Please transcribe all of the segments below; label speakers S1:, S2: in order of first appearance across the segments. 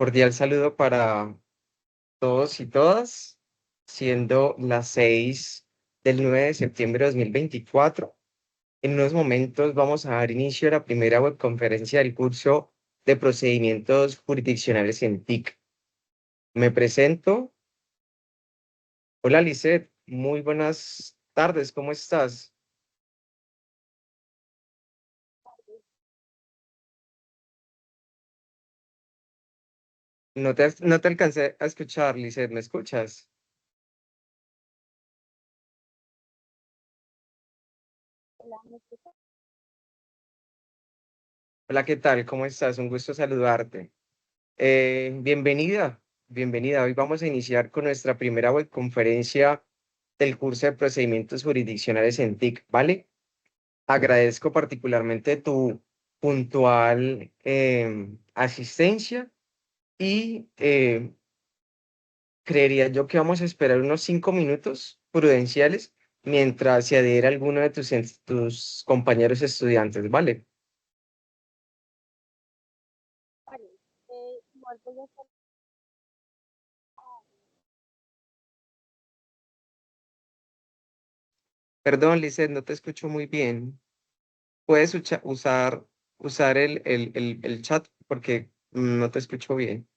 S1: Cordial saludo para todos y todas, siendo las 6 del 9 de septiembre de 2024. En unos momentos vamos a dar inicio a la primera webconferencia del curso de procedimientos jurisdiccionales en TIC. Me presento. Hola, Lisset. Muy buenas tardes. ¿Cómo estás? No te alcancé a escuchar, Lisset. ¿Me escuchas? Hola, ¿qué tal? ¿Cómo estás? Un gusto saludarte. Bienvenida. Hoy vamos a iniciar con nuestra primera webconferencia del curso de procedimientos jurisdiccionales en TIC, ¿vale? Agradezco particularmente tu puntual asistencia y creería yo que vamos a esperar unos 5 minutos prudenciales mientras se adhiera alguno de tus compañeros estudiantes, ¿vale? Perdón, Lizeth, no te escucho muy bien. Puedes usar el chat porque no te escucho bien.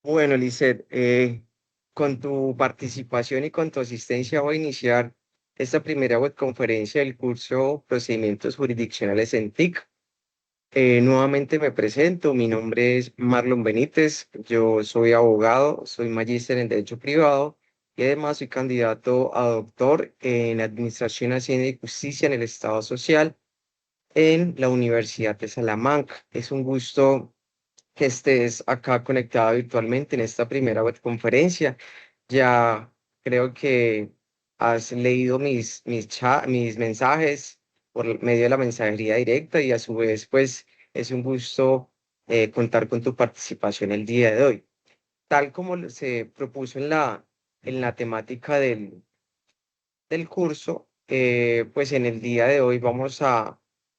S1: Bueno, Lisset, con tu participación y con tu asistencia voy a iniciar esta primera webconferencia del curso Procedimientos Jurisdiccionales en TIC. Nuevamente me presento, mi nombre es Marlon Benítez, yo soy abogado, soy magíster en Derecho Privado y además soy candidato a doctor en Administración, Hacienda y Justicia en el Estado Social en la Universidad de Salamanca. Es un gusto que estés acá conectada virtualmente en esta primera webconferencia. Ya creo que has leído mis mensajes por medio de la mensajería directa y a su vez, pues es un gusto contar con tu participación el día de hoy. Tal como se propuso en la temática del curso, pues en el día de hoy vamos a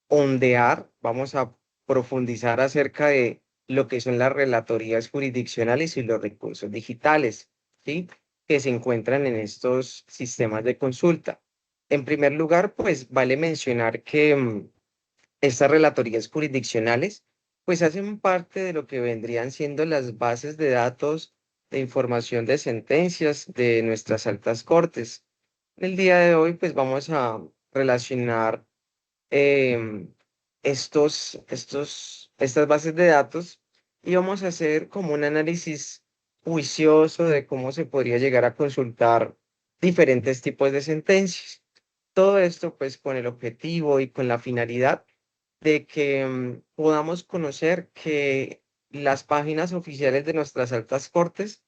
S1: ondear, vamos a profundizar acerca de lo que son las relatorías jurisdiccionales y los recursos digitales, ¿sí? Que se encuentran en estos sistemas de consulta. En primer lugar, pues vale mencionar que estas relatorías jurisdiccionales, pues hacen parte de lo que vendrían siendo las bases de datos de información de sentencias de nuestras altas cortes. El día de hoy, pues vamos a relacionar em, estas bases de datos y vamos a hacer como un análisis juicioso de cómo se podría llegar a consultar diferentes tipos de sentencias. Todo esto, pues, con el objetivo y con la finalidad de que podamos conocer que las páginas oficiales de nuestras altas cortes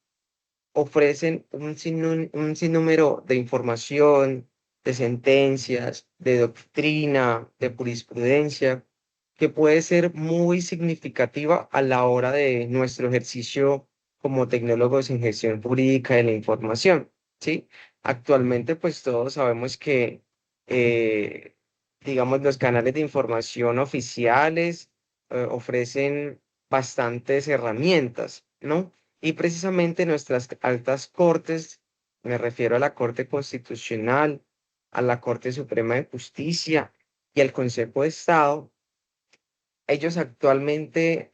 S1: ofrecen un sinnúmero de información, de sentencias, de doctrina, de jurisprudencia, que puede ser muy significativa a la hora de nuestro ejercicio como tecnólogos en gestión jurídica de la información, ¿sí? Actualmente, pues todos sabemos que, eh, digamos, los canales de información oficiales ofrecen bastantes herramientas, ¿no? Y precisamente nuestras altas cortes, me refiero a la Corte Constitucional, a la Corte Suprema de Justicia y al Consejo de Estado, ellos actualmente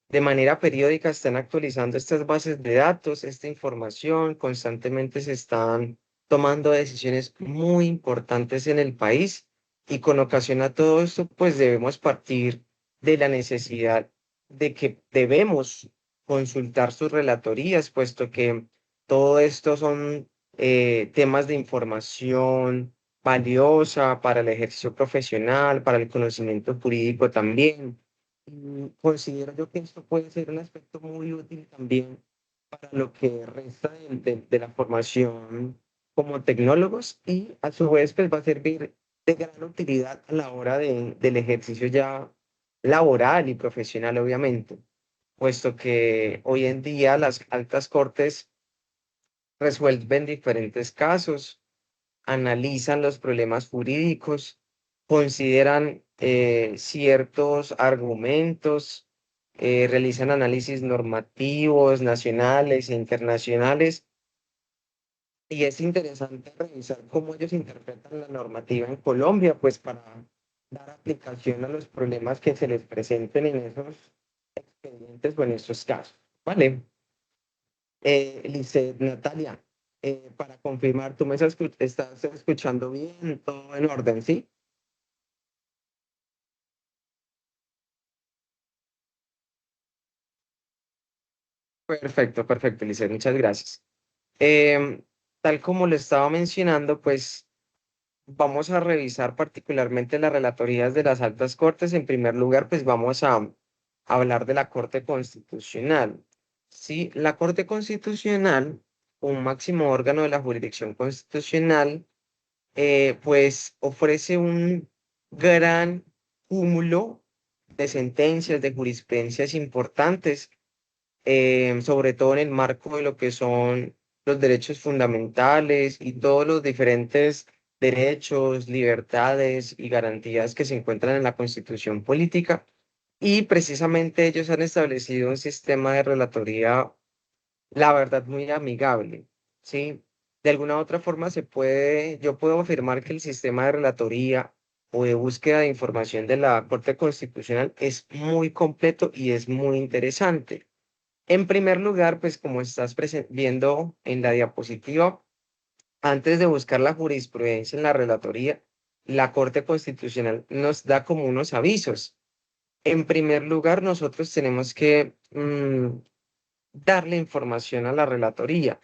S1: de manera periódica están actualizando estas bases de datos, esta información, constantemente se están tomando decisiones muy importantes en el país y con ocasión a todo esto, pues debemos partir de la necesidad de que debemos consultar sus relatorías, puesto que todo esto son temas de información valiosa para el ejercicio profesional, para el conocimiento jurídico también. Considero yo que esto puede ser un aspecto muy útil también para lo que resta de la formación como tecnólogos y a su vez pues va a servir de gran utilidad a la hora del ejercicio ya laboral y profesional obviamente, puesto que hoy en día las altas cortes resuelven diferentes casos, analizan los problemas jurídicos, consideran ciertos argumentos, realizan análisis normativos nacionales e internacionales, y es interesante revisar cómo ellos interpretan la normativa en Colombia, pues para dar aplicación a los problemas que se les presenten en esos expedientes o en estos casos. Vale. Lisset, Natalia, para confirmar, tú me estás escuchando bien, todo en orden, ¿sí? Perfecto, perfecto, Lisset, muchas gracias. Em, Tal como lo estaba mencionando, pues vamos a revisar particularmente las relatorías de las altas cortes. En primer lugar, pues vamos a hablar de la Corte Constitucional. Sí, la Corte Constitucional, un máximo órgano de la jurisdicción constitucional, pues ofrece un gran cúmulo de sentencias, de jurisprudencias importantes, sobre todo en el marco de lo que son los derechos fundamentales y todos los diferentes derechos, libertades y garantías que se encuentran en la Constitución política. Y precisamente ellos han establecido un sistema de relatoría, la verdad, muy amigable, ¿sí? De alguna u otra forma yo puedo afirmar que el sistema de relatoría o de búsqueda de información de la Corte Constitucional es muy completo y es muy interesante. En primer lugar, pues como estás viendo en la diapositiva, antes de buscar la jurisprudencia en la relatoría, la Corte Constitucional nos da como unos avisos. En primer lugar, nosotros tenemos que darle información a la relatoría.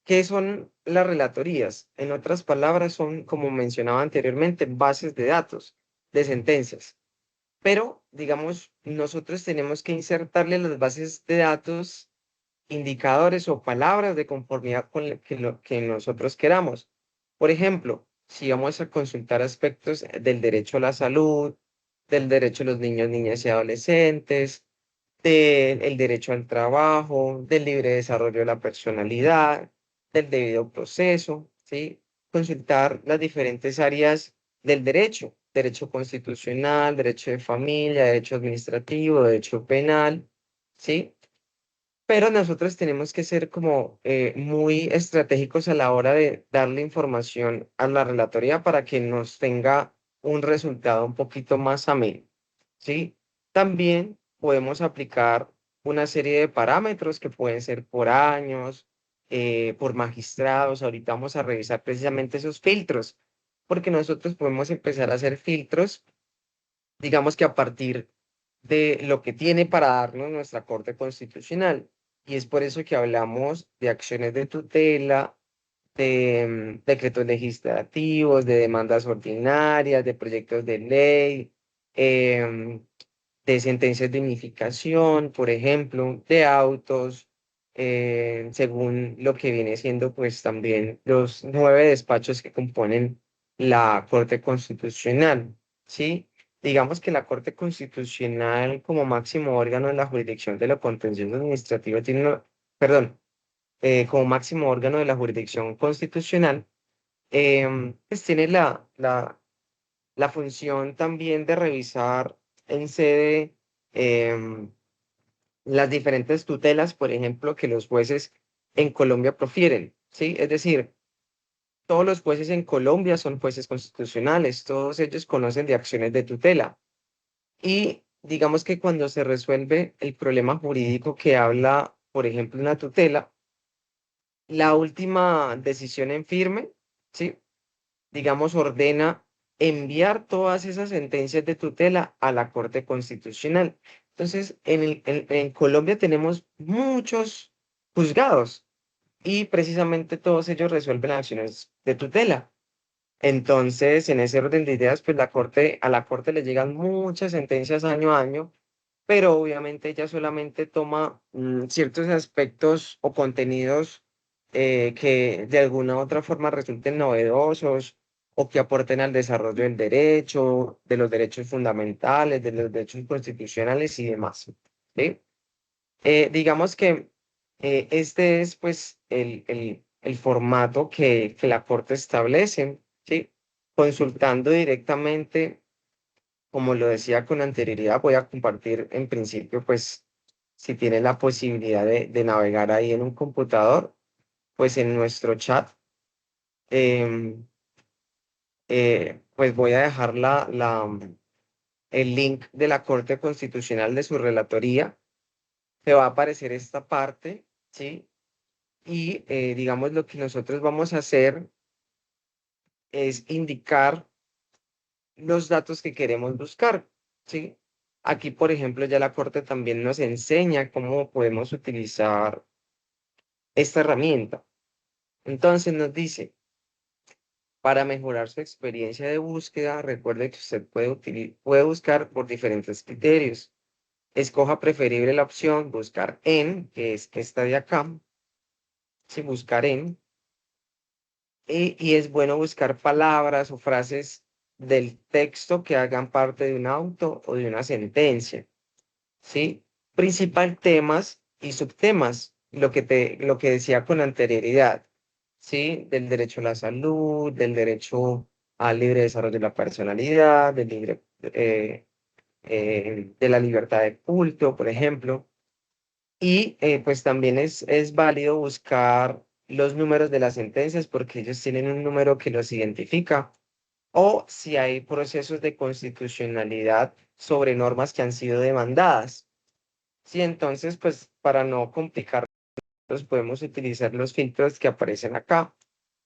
S1: ¿Qué son las relatorías? En otras palabras, son, como mencionaba anteriormente, bases de datos de sentencias. Pero, digamos, nosotros tenemos que insertarle a las bases de datos indicadores o palabras de conformidad con lo que nosotros queramos. Por ejemplo, si vamos a consultar aspectos del derecho a la salud, del derecho a los niños, niñas y adolescentes, del derecho al trabajo, del libre desarrollo de la personalidad, del debido proceso, ¿sí? Consultar las diferentes áreas del derecho, derecho constitucional, derecho de familia, derecho administrativo, derecho penal, ¿sí? Pero nosotros tenemos que ser como muy estratégicos a la hora de darle información a la relatoría para que nos tenga un resultado un poquito más ameno, ¿sí? También podemos aplicar una serie de parámetros que pueden ser por años, por magistrados. Ahorita vamos a revisar precisamente esos filtros, porque nosotros podemos empezar a hacer filtros, digamos que a partir de lo que tiene para darnos nuestra Corte Constitucional. Y es por eso que hablamos de acciones de tutela, de decretos legislativos, de demandas ordinarias, de proyectos de ley, em, de sentencias de unificación, por ejemplo, de autos, según lo que viene siendo pues también los 9 despachos que componen la Corte Constitucional, ¿sí? Digamos que la Corte Constitucional como máximo órgano de la jurisdicción de lo contencioso administrativo tiene, perdón, como máximo órgano de la jurisdicción constitucional, pues tiene la función también de revisar en sede em, las diferentes tutelas, por ejemplo, que los jueces en Colombia profieren, ¿sí? Es decir, todos los jueces en Colombia son jueces constitucionales, todos ellos conocen de acciones de tutela. Y digamos que cuando se resuelve el problema jurídico que habla, por ejemplo, una tutela, la última decisión en firme, ¿sí? Digamos, ordena enviar todas esas sentencias de tutela a la Corte Constitucional. Entonces, en Colombia tenemos muchos juzgados y precisamente todos ellos resuelven acciones de tutela. Entonces, en ese orden de ideas, pues a la Corte le llegan muchas sentencias año a año, pero obviamente ella solamente toma ciertos aspectos o contenidos que de alguna u otra forma resulten novedosos o que aporten al desarrollo del derecho, de los derechos fundamentales, de los derechos constitucionales y demás. ¿Sí? Digamos que este es pues el formato que la Corte establece, ¿sí? Consultando directamente, como lo decía con anterioridad, voy a compartir en principio, pues, si tienen la posibilidad de navegar ahí en un computador, pues en nuestro chat, em, pues voy a dejar el link de la Corte Constitucional de su relatoría. Te va a aparecer esta parte, ¿sí? Y digamos lo que nosotros vamos a hacer es indicar los datos que queremos buscar, ¿sí? Aquí, por ejemplo, ya la Corte también nos enseña cómo podemos utilizar esta herramienta. Entonces nos dice, para mejorar su experiencia de búsqueda, recuerde que usted puede buscar por diferentes criterios. Escoja preferible la opción buscar en, que es esta de acá, si buscar en, y es bueno buscar palabras o frases del texto que hagan parte de un auto o de una sentencia, ¿sí? Principal temas y subtemas, lo que decía con anterioridad, ¿sí? Del derecho a la salud, del derecho al libre desarrollo de la personalidad, de la libertad de culto, por ejemplo. Y pues también es válido buscar los números de las sentencias porque ellos tienen un número que los identifica o si hay procesos de constitucionalidad sobre normas que han sido demandadas. Sí, entonces, pues para no complicarlos, podemos utilizar los filtros que aparecen acá.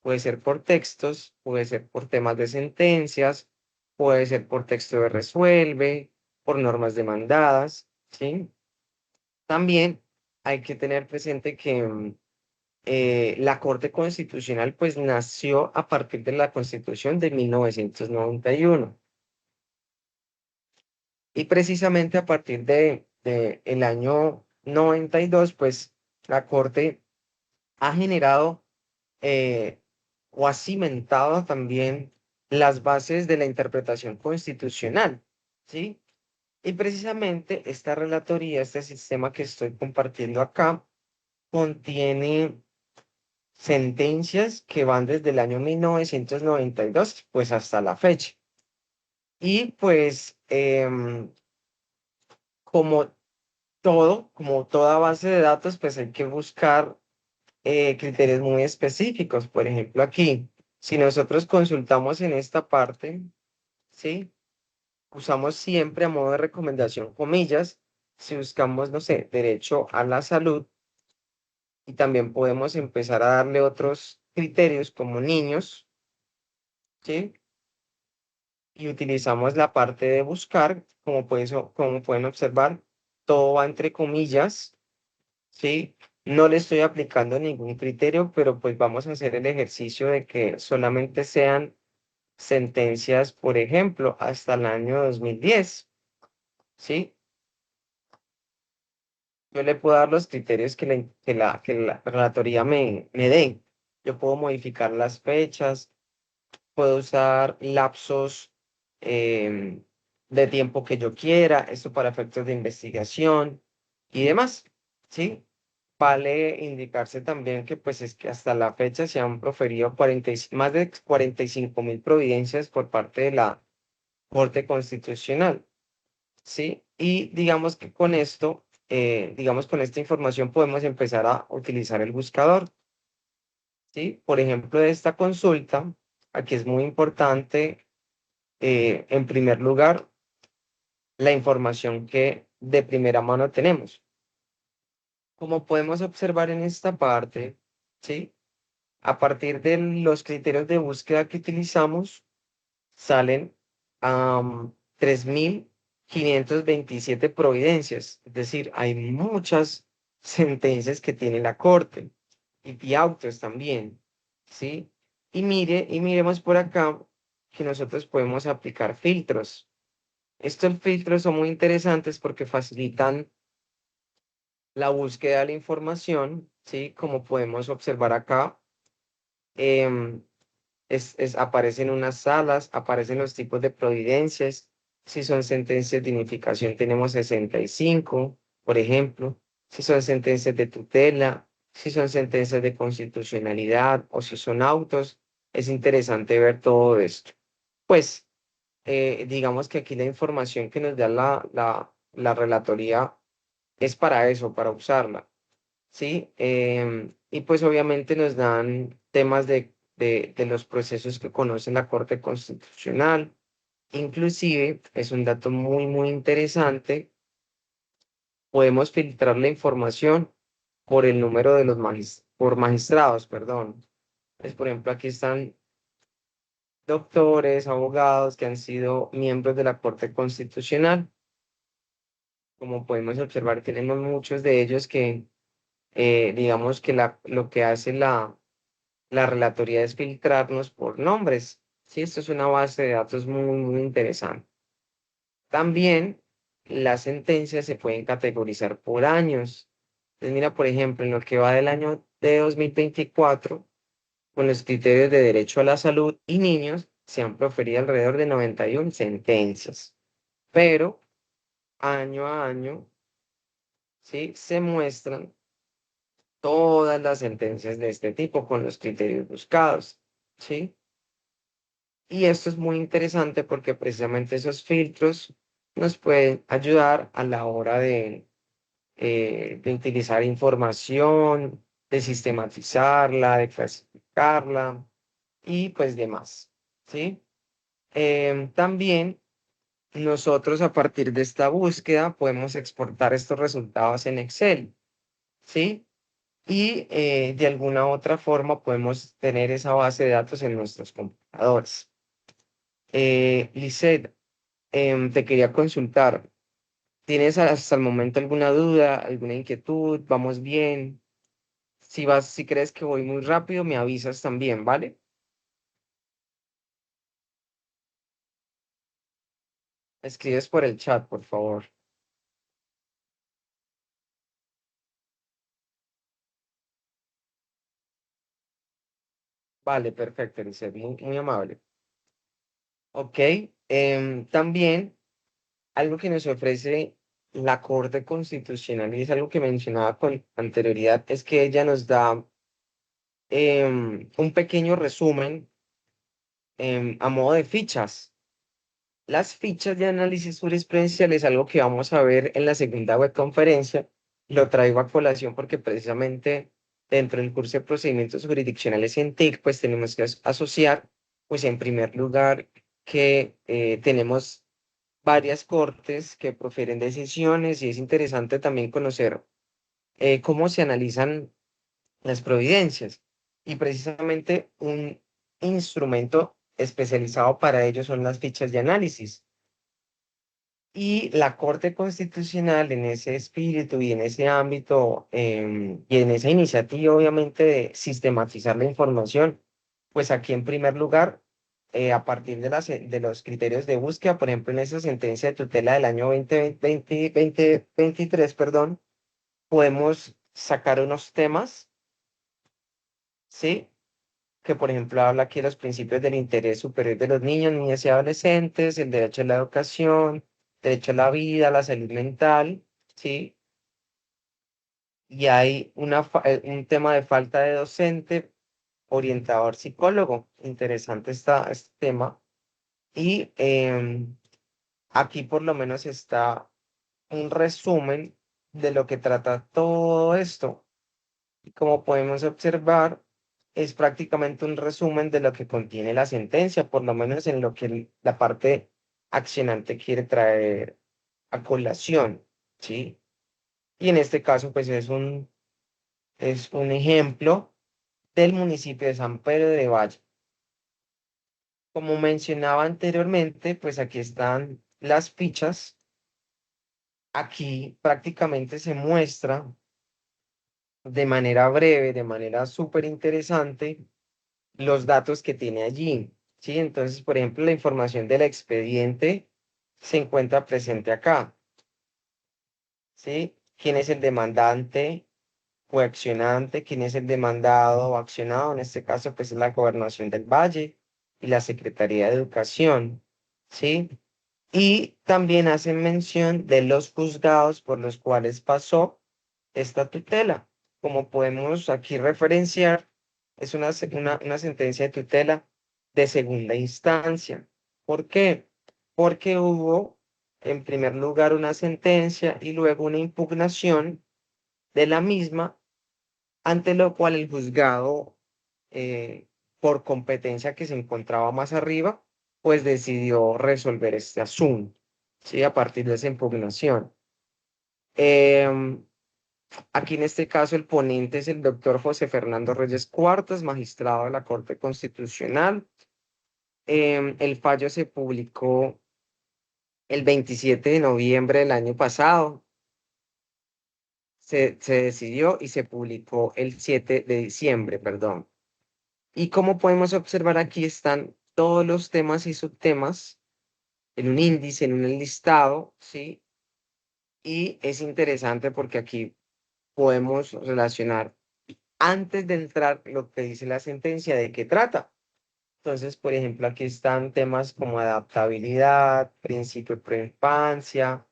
S1: Puede ser por textos, puede ser por temas de sentencias, puede ser por texto de resuelve, por normas demandadas, ¿sí? También hay que tener presente que la Corte Constitucional pues nació a partir de la Constitución de 1991 y precisamente a partir de el año 92 pues la Corte ha generado eh, o ha cimentado también las bases de la interpretación constitucional, ¿sí? Y precisamente esta relatoría, este sistema que estoy compartiendo acá, contiene sentencias que van desde el año 1992 pues hasta la fecha. Y pues como todo, como toda base de datos, pues hay que buscar criterios muy específicos. Por ejemplo, aquí, si nosotros consultamos en esta parte, ¿sí? Usamos siempre a modo de recomendación comillas, si buscamos, no sé, derecho a la salud, y también podemos empezar a darle otros criterios como niños, ¿sí? Y utilizamos la parte de buscar, como pueden observar, todo va entre comillas, ¿sí? No le estoy aplicando ningún criterio, pero pues vamos a hacer el ejercicio de que solamente sean sentencias, por ejemplo, hasta el año 2010, ¿sí? Yo le puedo dar los criterios que la relatoría me dé. Yo puedo modificar las fechas, puedo usar lapsos em, de tiempo que yo quiera, esto para efectos de investigación y demás, ¿sí? Vale indicarse también que pues es que hasta la fecha se han proferido más de 45.000 providencias por parte de la Corte Constitucional, ¿sí? Y digamos que con esto, digamos con esta información podemos empezar a utilizar el buscador, ¿sí? Por ejemplo, de esta consulta, aquí es muy importante, en primer lugar, la información que de primera mano tenemos. Como podemos observar en esta parte, ¿sí? A partir de los criterios de búsqueda que utilizamos, salen 3.527 providencias. Es decir, hay muchas sentencias que tiene la Corte y autos también, ¿sí? Y miremos por acá que nosotros podemos aplicar filtros. Estos filtros son muy interesantes porque facilitan la búsqueda de la información, ¿sí? Como podemos observar acá, em, aparecen unas salas, aparecen los tipos de providencias. Si son sentencias de unificación, tenemos 65, por ejemplo. Si son sentencias de tutela, si son sentencias de constitucionalidad o si son autos, es interesante ver todo esto. Pues digamos que aquí la información que nos da la relatoría es para eso, para usarla, ¿sí? Y pues obviamente nos dan temas de los procesos que conoce la Corte Constitucional. Inclusive, es un dato muy, muy interesante, podemos filtrar la información por el número de por magistrados, perdón. Pues, por ejemplo, aquí están doctores, abogados que han sido miembros de la Corte Constitucional. Como podemos observar, tenemos muchos de ellos que, digamos que lo que hace la relatoría es filtrarnos por nombres. Sí, esto es una base de datos muy, muy interesante. También las sentencias se pueden categorizar por años. Entonces, mira, por ejemplo, en lo que va del año de 2024, con los criterios de derecho a la salud y niños, se han proferido alrededor de 91 sentencias. Pero año a año, ¿sí? Se muestran todas las sentencias de este tipo con los criterios buscados, ¿sí? Y esto es muy interesante porque precisamente esos filtros nos pueden ayudar a la hora de utilizar información, de sistematizarla, de clasificarla y pues demás, ¿sí? También nosotros a partir de esta búsqueda podemos exportar estos resultados en Excel, ¿sí? Y de alguna otra forma podemos tener esa base de datos en nuestros computadores. Lisette, te quería consultar, ¿tienes hasta el momento alguna duda, alguna inquietud? ¿Vamos bien? Si crees que voy muy rápido, me avisas también, ¿vale? Escribes por el chat, por favor. Vale, perfecto, Lisette, muy amable. Ok, también algo que nos ofrece la Corte Constitucional, y es algo que mencionaba con anterioridad, es que ella nos da un pequeño resumen a modo de fichas. Las fichas de análisis jurisprudencial es algo que vamos a ver en la segunda webconferencia. Lo traigo a colación porque precisamente dentro del curso de procedimientos jurisdiccionales en TIC, pues tenemos que asociar, pues en primer lugar, que tenemos varias cortes que profieren decisiones y es interesante también conocer cómo se analizan las providencias. Y precisamente un instrumento especializado para ello son las fichas de análisis. Y la Corte Constitucional en ese espíritu y en ese ámbito y en esa iniciativa, obviamente, de sistematizar la información, pues aquí en primer lugar, a partir de, de los criterios de búsqueda, por ejemplo, en esa sentencia de tutela del año 2023, perdón, podemos sacar unos temas, ¿sí? Que por ejemplo habla aquí de los principios del interés superior de los niños, niñas y adolescentes, el derecho a la educación, derecho a la vida, la salud mental, ¿sí? Y hay un tema de falta de docente, orientador psicólogo. Interesante está este tema. Y aquí por lo menos está un resumen de lo que trata todo esto. Y como podemos observar, es prácticamente un resumen de lo que contiene la sentencia, por lo menos en lo que la parte accionante quiere traer a colación, ¿sí? Y en este caso, pues es un ejemplo del municipio de San Pedro de Valle. Como mencionaba anteriormente, pues aquí están las fichas. Aquí prácticamente se muestra de manera breve, de manera súper interesante, los datos que tiene allí, ¿sí? Entonces, por ejemplo, la información del expediente se encuentra presente acá, ¿sí? ¿Quién es el demandante o accionante? ¿Quién es el demandado o accionado? En este caso, pues es la Gobernación del Valle y la Secretaría de Educación, ¿sí? Y también hacen mención de los juzgados por los cuales pasó esta tutela. Como podemos aquí referenciar, es una sentencia de tutela de segunda instancia. ¿Por qué? Porque hubo, en primer lugar, una sentencia y luego una impugnación de la misma, ante lo cual el juzgado, eh, por competencia que se encontraba más arriba, pues decidió resolver este asunto, ¿sí? A partir de esa impugnación. Em, Aquí en este caso el ponente es el doctor José Fernando Reyes Cuartas, magistrado de la Corte Constitucional. El fallo se publicó el 27 de noviembre del año pasado. Se decidió y se publicó el 7 de diciembre, perdón. Y como podemos observar, aquí están todos los temas y subtemas en un índice, en un listado, ¿sí? Y es interesante porque aquí podemos relacionar antes de entrar lo que dice la sentencia, de qué trata. Entonces, por ejemplo, aquí están temas como adaptabilidad, principio de preinfancia,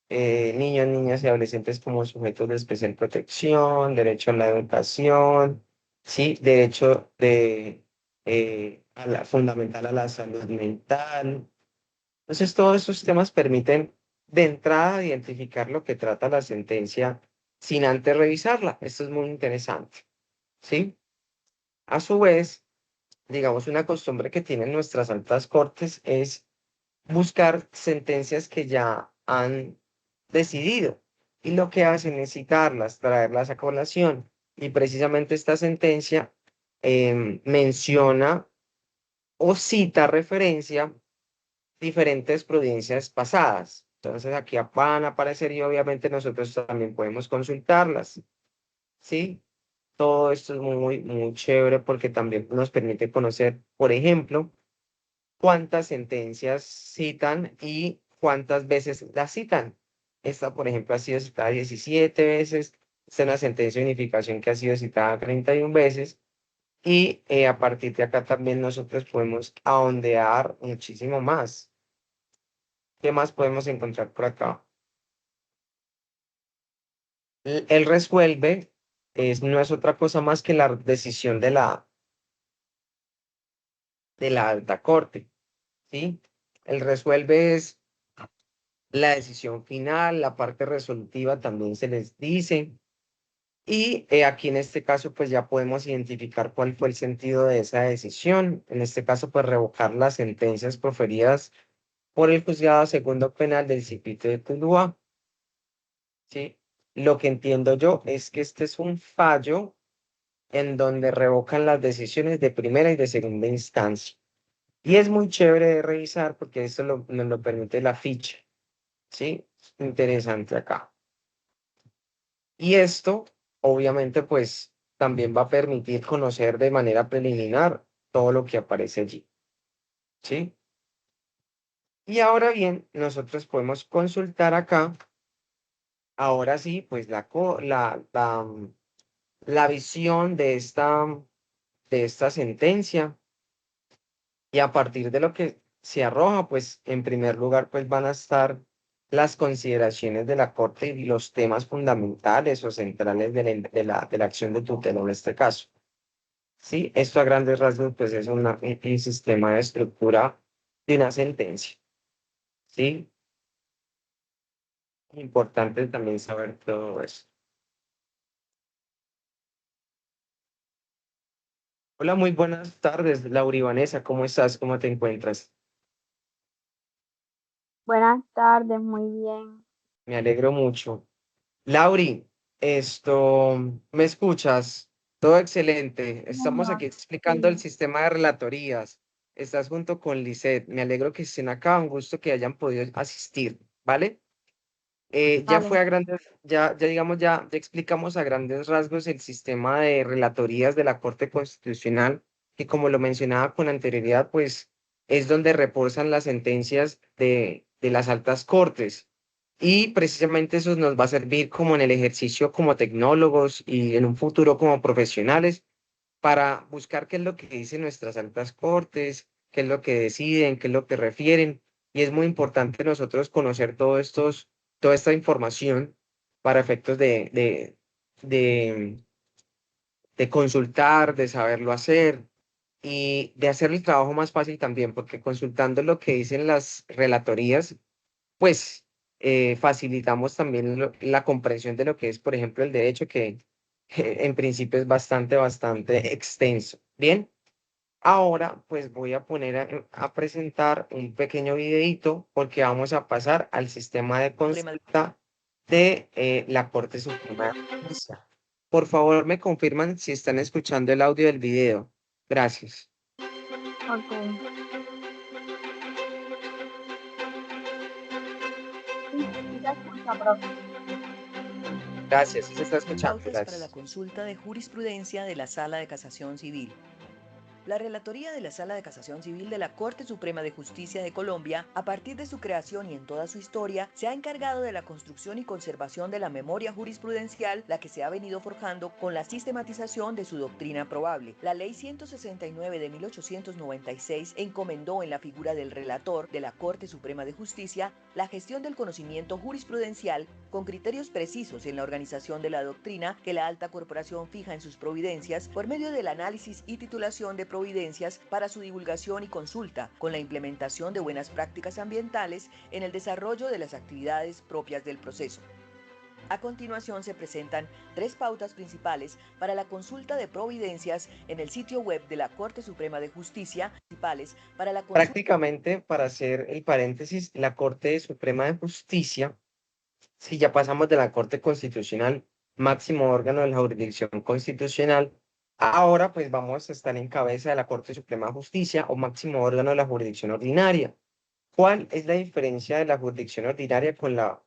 S1: niños, niñas y adolescentes como sujetos de especial protección, derecho a la educación, sí, derecho fundamental a la salud mental. Entonces, todos esos temas permiten de entrada identificar lo que trata la sentencia sin antes revisarla. Esto es muy interesante, ¿sí? A su vez, digamos, una costumbre que tienen nuestras altas cortes es buscar sentencias que ya han decidido. Y lo que hacen es citarlas, traerlas a colación. Y precisamente esta sentencia menciona o cita referencia diferentes provincias pasadas. Entonces aquí van a aparecer y obviamente nosotros también podemos consultarlas, ¿sí? Todo esto es muy, muy chévere porque también nos permite conocer, por ejemplo, cuántas sentencias citan y cuántas veces las citan. Esta, por ejemplo, ha sido citada 17 veces. Esta es una sentencia de unificación que ha sido citada 31 veces. Y a partir de acá también nosotros podemos ahondear muchísimo más. ¿Qué más podemos encontrar por acá? Él resuelve, no es otra cosa más que la decisión de la alta corte, ¿sí? El resuelve es la decisión final, la parte resolutiva también se les dice. Y aquí en este caso, pues ya podemos identificar cuál fue el sentido de esa decisión. En este caso, pues revocar las sentencias proferidas por el juzgado segundo penal del Distrito de Tuluá, ¿sí? Lo que entiendo yo es que este es un fallo en donde revocan las decisiones de primera y de segunda instancia. Y es muy chévere de revisar porque esto nos lo permite la ficha, ¿sí? Interesante acá. Y esto, obviamente, pues también va a permitir conocer de manera preliminar todo lo que aparece allí, ¿sí? Y ahora bien, nosotros podemos consultar acá, ahora sí, pues la visión de esta sentencia. Y a partir de lo que se arroja, pues en primer lugar, pues van a estar las consideraciones de la Corte y los temas fundamentales o centrales de la acción de tutela en este caso. Sí, esto a grandes rasgos, pues es un sistema de estructura de una sentencia. Sí, importante también saber todo eso. Hola, muy buenas tardes, Laura y Vanessa, ¿cómo estás? ¿Cómo te encuentras?
S2: Buenas tardes, muy bien.
S1: Me alegro mucho. Lauri, ¿me escuchas? Todo excelente. Estamos
S2: Señor,
S1: aquí explicando el
S2: sí,
S1: sistema de relatorías. Estás junto con Lisette. Me alegro que estén acá. Un gusto que hayan podido asistir, ¿vale? Ya
S2: vale.
S1: fue a ya digamos, ya explicamos a grandes rasgos el sistema de relatorías de la Corte Constitucional, que como lo mencionaba con anterioridad, pues es donde reposan las sentencias de las altas cortes. Y precisamente eso nos va a servir como en el ejercicio como tecnólogos y en un futuro como profesionales para buscar qué es lo que dicen nuestras altas cortes, qué es lo que deciden, qué es lo que refieren. Y es muy importante nosotros conocer toda esta información para efectos de, de consultar, de saberlo hacer y de hacer el trabajo más fácil también, porque consultando lo que dicen las relatorías, pues facilitamos también la comprensión de lo que es, por ejemplo, el derecho, que en principio es bastante extenso. Bien, ahora pues voy a poner a presentar un pequeño videíto porque vamos a pasar al sistema de consulta de la Corte Suprema de Justicia. Por favor, me confirman si están escuchando el audio del video. Gracias.
S2: Ok. Sí, sí te escucha, profe.
S1: Gracias, sí se está escuchando.
S3: Pautas para la
S1: Gracias.
S3: consulta de jurisprudencia de la Sala de Casación Civil. La Relatoría de la Sala de Casación Civil de la Corte Suprema de Justicia de Colombia, a partir de su creación y en toda su historia, se ha encargado de la construcción y conservación de la memoria jurisprudencial, la que se ha venido forjando con la sistematización de su doctrina probable. La Ley 169 de 1896 encomendó en la figura del relator de la Corte Suprema de Justicia la gestión del conocimiento jurisprudencial con criterios precisos en la organización de la doctrina que la alta corporación fija en sus providencias por medio del análisis y titulación de providencias para su divulgación y consulta, con la implementación de buenas prácticas ambientales en el desarrollo de las actividades propias del proceso. A continuación se presentan 3 pautas principales para la consulta de providencias en el sitio web de la Corte Suprema de Justicia, principales para la consulta.
S1: Prácticamente, para hacer el paréntesis, la Corte Suprema de Justicia, si ya pasamos de la Corte Constitucional, máximo órgano de la jurisdicción constitucional, ahora pues vamos a estar en cabeza de la Corte Suprema de Justicia o máximo órgano de la jurisdicción ordinaria. ¿Cuál es la diferencia de la jurisdicción ordinaria con la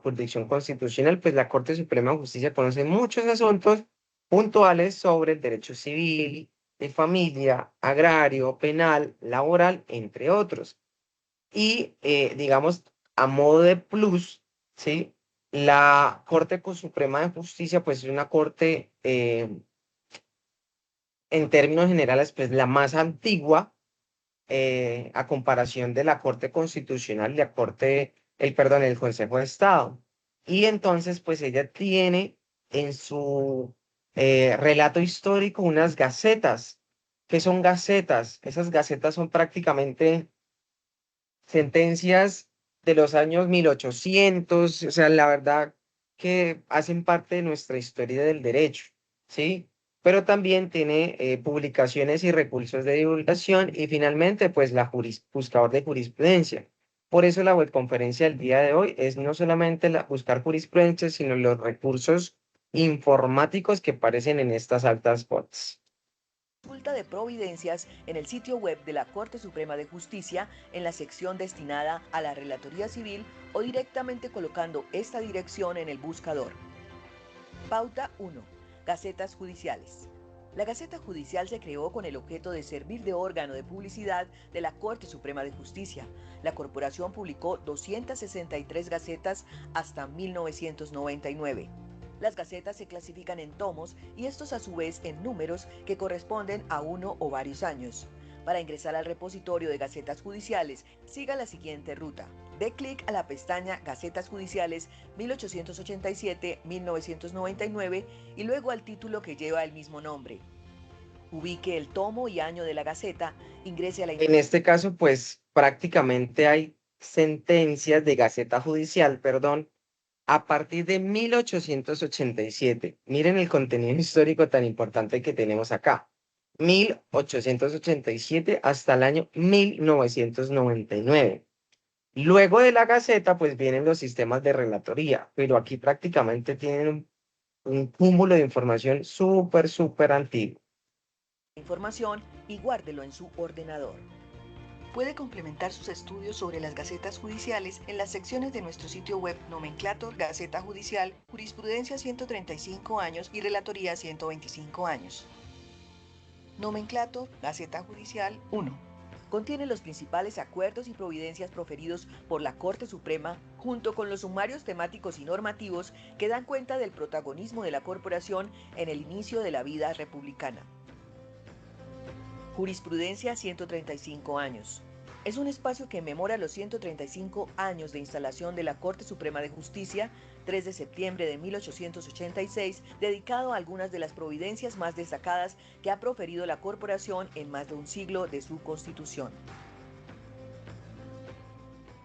S1: jurisdicción constitucional? Pues la Corte Suprema de Justicia conoce muchos asuntos puntuales sobre el derecho civil, de familia, agrario, penal, laboral, entre otros. Y digamos, a modo de plus, ¿sí? La Suprema de Justicia, pues es una corte, en términos generales, pues la más antigua a comparación de la Corte Constitucional y la el Consejo de Estado. Y entonces, pues ella tiene en su relato histórico unas gacetas. ¿Qué son gacetas? Esas gacetas son prácticamente sentencias de los años 1800, o sea, la verdad que hacen parte de nuestra historia del derecho, ¿sí? Pero también tiene publicaciones y recursos de divulgación y finalmente, pues, buscador de jurisprudencia. Por eso la webconferencia del día de hoy es no solamente buscar jurisprudencia, sino los recursos informáticos que aparecen en estas altas bots.
S3: Consulta de providencias en el sitio web de la Corte Suprema de Justicia en la sección destinada a la Relatoría Civil o directamente colocando esta dirección en el buscador. Pauta 1. Gacetas judiciales. La Gaceta Judicial se creó con el objeto de servir de órgano de publicidad de la Corte Suprema de Justicia. La corporación publicó 263 gacetas hasta 1999. Las gacetas se clasifican en tomos y estos a su vez en números que corresponden a uno o varios años. Para ingresar al repositorio de gacetas judiciales, siga la siguiente ruta. Dé clic a la pestaña Gacetas Judiciales 1887-1999 y luego al título que lleva el mismo nombre. Ubique el tomo y año de la gaceta, ingrese a la...
S1: En este caso, pues prácticamente hay sentencias de Gaceta Judicial, perdón, a partir de 1887. Miren el contenido histórico tan importante que tenemos acá. 1887 hasta el año 1999. Luego de la Gaceta, pues vienen los sistemas de relatoría, pero aquí prácticamente tienen un cúmulo de información súper antiguo.
S3: Información y guárdelo en su ordenador. Puede complementar sus estudios sobre las gacetas judiciales en las secciones de nuestro sitio web Nomenclator, Gaceta Judicial, Jurisprudencia 135 años y Relatoría 125 años. Nomenclator, Gaceta Judicial 1. Contiene los principales acuerdos y providencias proferidos por la Corte Suprema, junto con los sumarios temáticos y normativos que dan cuenta del protagonismo de la corporación en el inicio de la vida republicana. Jurisprudencia 135 años. Es un espacio que memora los 135 años de instalación de la Corte Suprema de Justicia, 3 de septiembre de 1886, dedicado a algunas de las providencias más destacadas que ha proferido la corporación en más de un siglo de su constitución.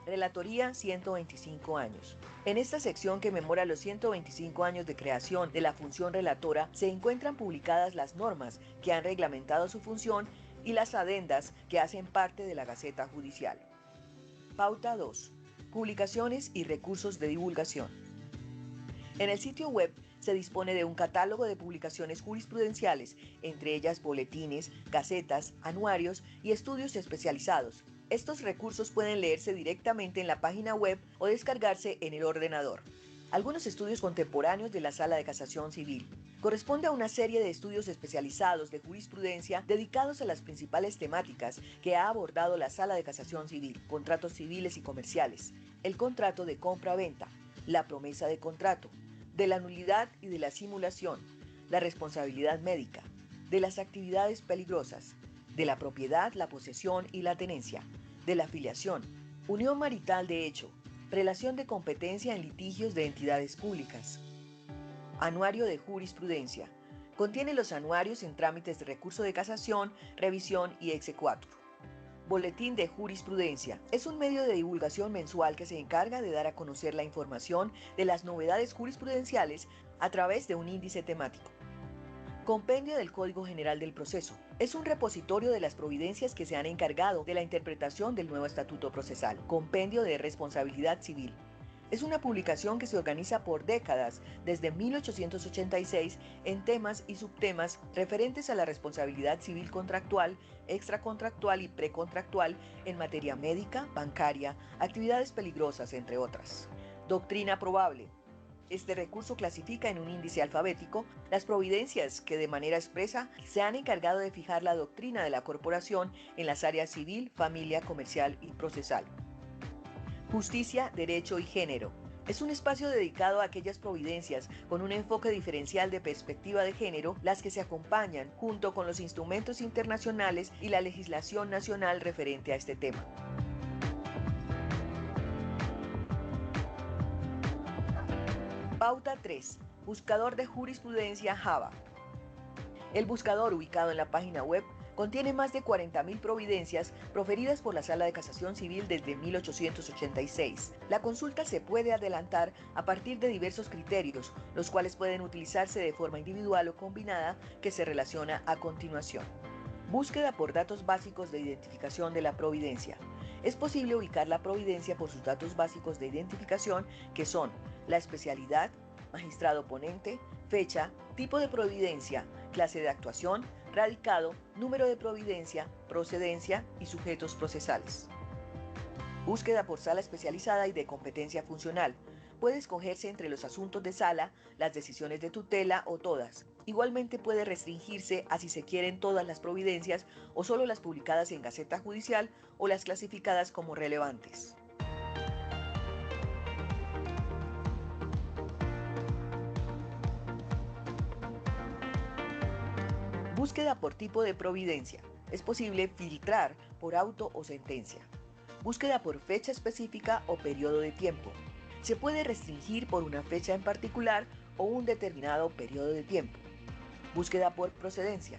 S3: Relatoría 125 años. En esta sección que memora los 125 años de creación de la función relatora, se encuentran publicadas las normas que han reglamentado su función y las adendas que hacen parte de la Gaceta Judicial. Pauta 2. Publicaciones y recursos de divulgación. En el sitio web se dispone de un catálogo de publicaciones jurisprudenciales, entre ellas boletines, gacetas, anuarios y estudios especializados. Estos recursos pueden leerse directamente en la página web o descargarse en el ordenador. Algunos estudios contemporáneos de la Sala de Casación Civil. Corresponde a una serie de estudios especializados de jurisprudencia dedicados a las principales temáticas que ha abordado la Sala de Casación Civil: contratos civiles y comerciales, el contrato de compra-venta, la promesa de contrato, de la nulidad y de la simulación, la responsabilidad médica, de las actividades peligrosas, de la propiedad, la posesión y la tenencia, de la filiación, unión marital de hecho, relación de competencia en litigios de entidades públicas. Anuario de jurisprudencia. Contiene los anuarios en trámites de recurso de casación, revisión y exequatur. Boletín de Jurisprudencia. Es un medio de divulgación mensual que se encarga de dar a conocer la información de las novedades jurisprudenciales a través de un índice temático. Compendio del Código General del Proceso. Es un repositorio de las providencias que se han encargado de la interpretación del nuevo Estatuto Procesal. Compendio de Responsabilidad Civil. Es una publicación que se organiza por décadas, desde 1886, en temas y subtemas referentes a la responsabilidad civil contractual, extracontractual y precontractual en materia médica, bancaria, actividades peligrosas, entre otras. Doctrina probable. Este recurso clasifica en un índice alfabético las providencias que de manera expresa se han encargado de fijar la doctrina de la corporación en las áreas civil, familia, comercial y procesal. Justicia, Derecho y Género. Es un espacio dedicado a aquellas providencias con un enfoque diferencial de perspectiva de género, las que se acompañan junto con los instrumentos internacionales y la legislación nacional referente a este tema. Pauta 3. Buscador de jurisprudencia Java. El buscador, ubicado en la página web, contiene más de 40.000 providencias proferidas por la Sala de Casación Civil desde 1886. La consulta se puede adelantar a partir de diversos criterios, los cuales pueden utilizarse de forma individual o combinada, que se relaciona a continuación. Búsqueda por datos básicos de identificación de la providencia. Es posible ubicar la providencia por sus datos básicos de identificación, que son la especialidad, magistrado ponente, fecha, tipo de providencia, clase de actuación, radicado, número de providencia, procedencia y sujetos procesales. Búsqueda por sala especializada y de competencia funcional. Puede escogerse entre los asuntos de sala, las decisiones de tutela o todas. Igualmente puede restringirse a si se quieren todas las providencias o solo las publicadas en Gaceta Judicial o las clasificadas como relevantes. Búsqueda por tipo de providencia. Es posible filtrar por auto o sentencia. Búsqueda por fecha específica o periodo de tiempo. Se puede restringir por una fecha en particular o un determinado periodo de tiempo. Búsqueda por procedencia.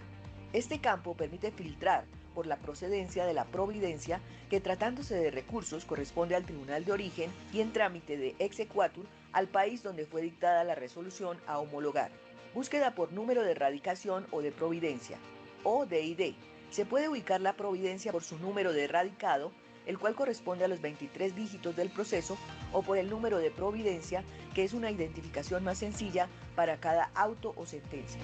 S3: Este campo permite filtrar por la procedencia de la providencia, que tratándose de recursos corresponde al tribunal de origen y en trámite de exequatur al país donde fue dictada la resolución a homologar. Búsqueda por número de radicación o de providencia, o DID. Se puede ubicar la providencia por su número de radicado, el cual corresponde a los 23 dígitos del proceso, o por el número de providencia, que es una identificación más sencilla para cada auto o sentencia.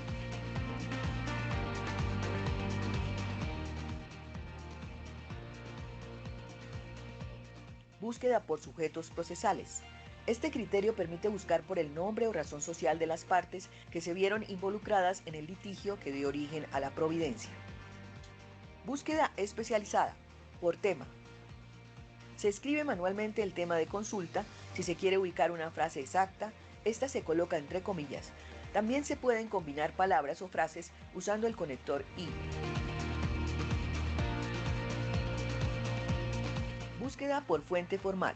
S3: Búsqueda por sujetos procesales. Este criterio permite buscar por el nombre o razón social de las partes que se vieron involucradas en el litigio que dio origen a la providencia. Búsqueda especializada. Por tema. Se escribe manualmente el tema de consulta. Si se quiere ubicar una frase exacta, esta se coloca entre comillas. También se pueden combinar palabras o frases usando el conector y. Búsqueda por fuente formal.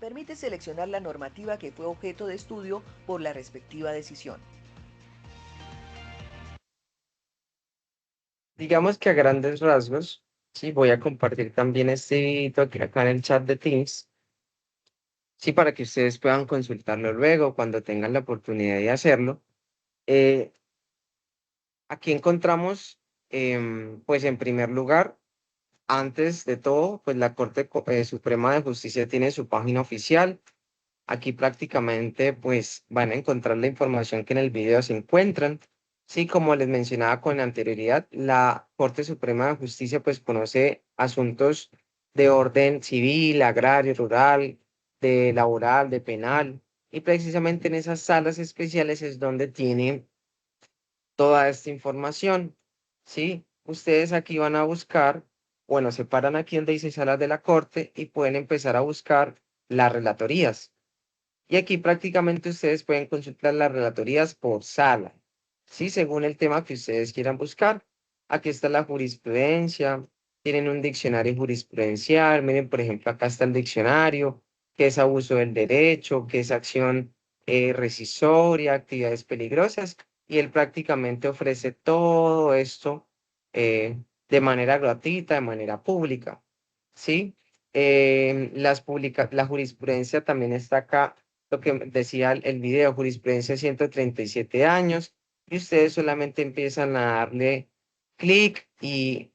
S3: Permite seleccionar la normativa que fue objeto de estudio por la respectiva decisión.
S1: Digamos que a grandes rasgos, sí, voy a compartir también este video acá en el chat de Teams, sí, para que ustedes puedan consultarlo luego cuando tengan la oportunidad de hacerlo. Eh, Aquí encontramos, pues en primer lugar, antes de todo, pues la Suprema de Justicia tiene su página oficial. Aquí prácticamente pues van a encontrar la información que en el video se encuentran. Sí, como les mencionaba con anterioridad, la Corte Suprema de Justicia pues conoce asuntos de orden civil, agrario, rural, de laboral, de penal, y precisamente en esas salas especiales es donde tiene toda esta información. Sí, ustedes aquí van a buscar, bueno, se paran aquí donde dice salas de la Corte y pueden empezar a buscar las relatorías. Y aquí prácticamente ustedes pueden consultar las relatorías por sala, ¿sí? Según el tema que ustedes quieran buscar. Aquí está la jurisprudencia, tienen un diccionario jurisprudencial, miren, por ejemplo, acá está el diccionario, qué es abuso del derecho, qué es acción rescisoria, actividades peligrosas, y él prácticamente ofrece todo esto de manera gratuita, de manera pública, ¿sí? La jurisprudencia también está acá, lo que decía el video, jurisprudencia 137 años, y ustedes solamente empiezan a darle clic y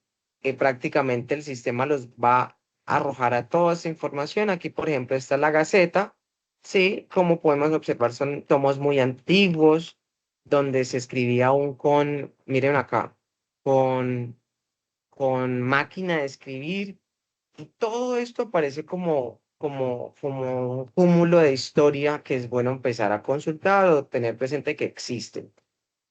S1: prácticamente el sistema los va a arrojar a toda esa información. Aquí, por ejemplo, está la Gaceta, ¿sí? Como podemos observar, son tomos muy antiguos, donde se escribía aún con, miren acá, con, con máquina de escribir, y todo esto parece como un cúmulo de historia que es bueno empezar a consultar o tener presente que existen.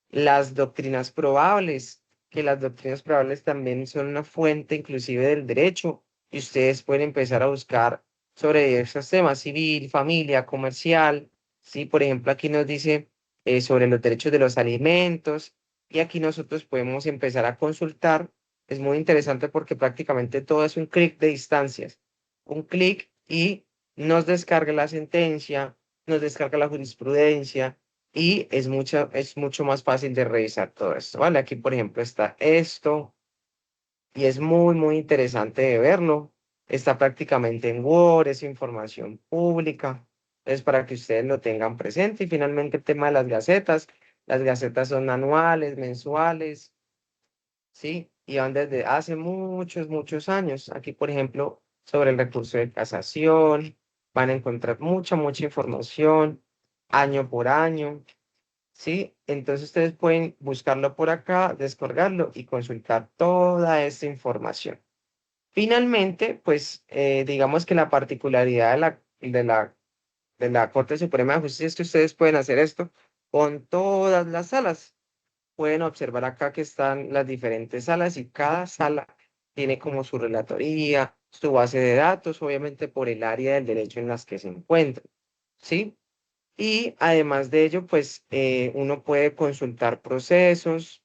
S1: Las doctrinas probables, que las doctrinas probables también son una fuente inclusive del derecho, y ustedes pueden empezar a buscar sobre diversos temas, civil, familia, comercial, ¿sí? Por ejemplo, aquí nos dice sobre los derechos de los alimentos, y aquí nosotros podemos empezar a consultar. Es muy interesante porque prácticamente todo es un clic de distancias, un clic y nos descarga la sentencia, nos descarga la jurisprudencia, y es mucho más fácil de revisar todo esto, ¿vale? Aquí, por ejemplo, está esto y es muy interesante de verlo. Está prácticamente en Word, es información pública. Es para que ustedes lo tengan presente. Y finalmente el tema de las gacetas. Las gacetas son anuales, mensuales, ¿sí? Y van desde hace muchos años. Aquí, por ejemplo, sobre el recurso de casación, van a encontrar mucha información, año por año. ¿Sí? Entonces ustedes pueden buscarlo por acá, descargarlo y consultar toda esta información. Finalmente, pues digamos que la particularidad de la Corte Suprema de Justicia es que ustedes pueden hacer esto con todas las salas. Pueden observar acá que están las diferentes salas y cada sala tiene como su relatoría, su base de datos, obviamente por el área del derecho en las que se encuentran. ¿Sí? Y además de ello, pues uno puede consultar procesos,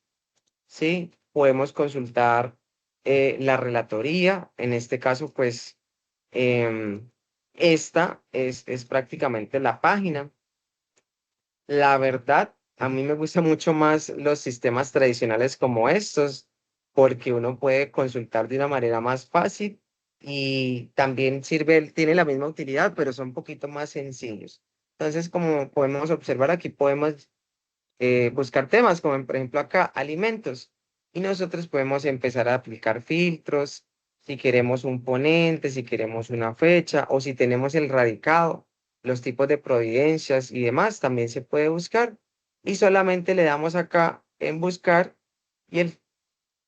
S1: ¿sí? Podemos consultar la relatoría. En este caso, pues esta es prácticamente la página. La verdad, a mí me gustan mucho más los sistemas tradicionales como estos, porque uno puede consultar de una manera más fácil y también tiene la misma utilidad, pero son un poquito más sencillos. Entonces, como podemos observar, aquí podemos buscar temas como por ejemplo acá, alimentos. Y nosotros podemos empezar a aplicar filtros, si queremos un ponente, si queremos una fecha o si tenemos el radicado, los tipos de providencias y demás, también se puede buscar. Y solamente le damos acá en buscar y el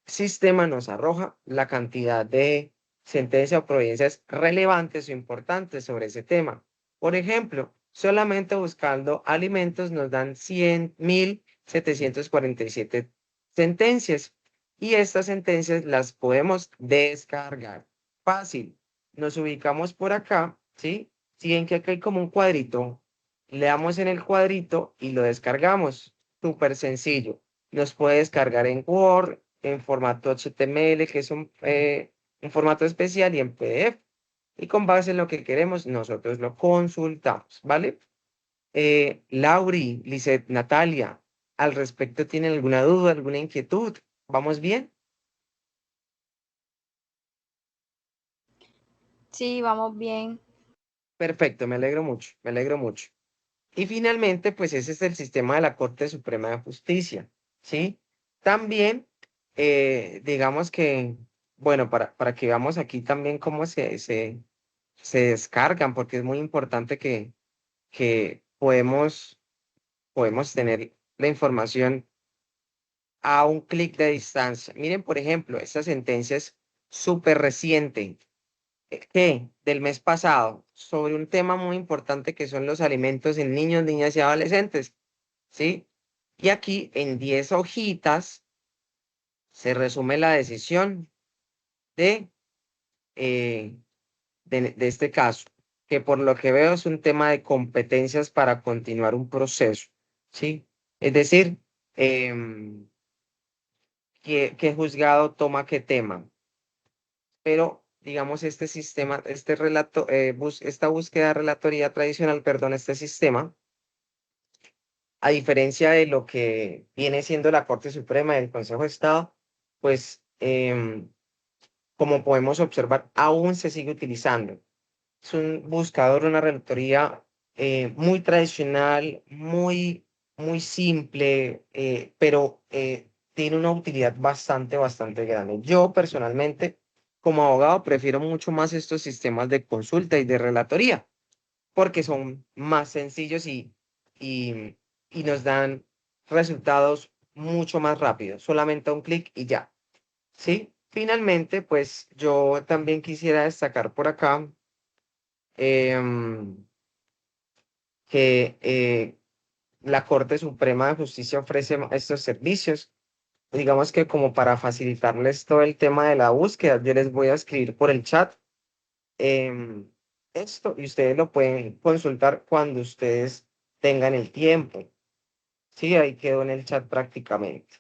S1: sistema nos arroja la cantidad de sentencias o providencias relevantes o importantes sobre ese tema. Por ejemplo, solamente buscando alimentos nos dan 100.747 sentencias y estas sentencias las podemos descargar. Fácil. Nos ubicamos por acá, ¿sí? Si ven que acá hay como un cuadrito, le damos en el cuadrito y lo descargamos. Súper sencillo. Nos puede descargar en Word, en formato HTML, que es un formato especial, y en PDF. Y con base en lo que queremos, nosotros lo consultamos, ¿vale? Lauri, Lisette, Natalia, al respecto, ¿tienen alguna duda, alguna inquietud? ¿Vamos bien?
S2: Sí, vamos bien.
S1: Perfecto, me alegro mucho, me alegro mucho. Y finalmente, pues ese es el sistema de la Corte Suprema de Justicia, ¿sí? También, digamos que, bueno, para que veamos aquí también cómo se descargan, porque es muy importante que podemos tener la información a un clic de distancia. Miren, por ejemplo, esta sentencia es súper reciente, que del mes pasado, sobre un tema muy importante que son los alimentos en niños, niñas y adolescentes. ¿Sí? Y aquí en 10 hojitas se resume la decisión de, eh, de este caso, que por lo que veo es un tema de competencias para continuar un proceso, ¿sí? Es decir, ¿qué juzgado toma qué tema? Pero, digamos, este sistema, esta búsqueda de relatoría tradicional, perdón, este sistema, a diferencia de lo que viene siendo la Corte Suprema y el Consejo de Estado, pues como podemos observar, aún se sigue utilizando. Es un buscador, una relatoría muy tradicional, muy simple, pero tiene una utilidad bastante grande. Yo personalmente, como abogado, prefiero mucho más estos sistemas de consulta y de relatoría, porque son más sencillos y, y nos dan resultados mucho más rápidos, solamente a un clic y ya. ¿Sí? Finalmente, pues yo también quisiera destacar por acá em, que la Corte Suprema de Justicia ofrece estos servicios. Digamos que como para facilitarles todo el tema de la búsqueda, yo les voy a escribir por el chat em, esto y ustedes lo pueden consultar cuando ustedes tengan el tiempo. Sí, ahí quedó en el chat prácticamente.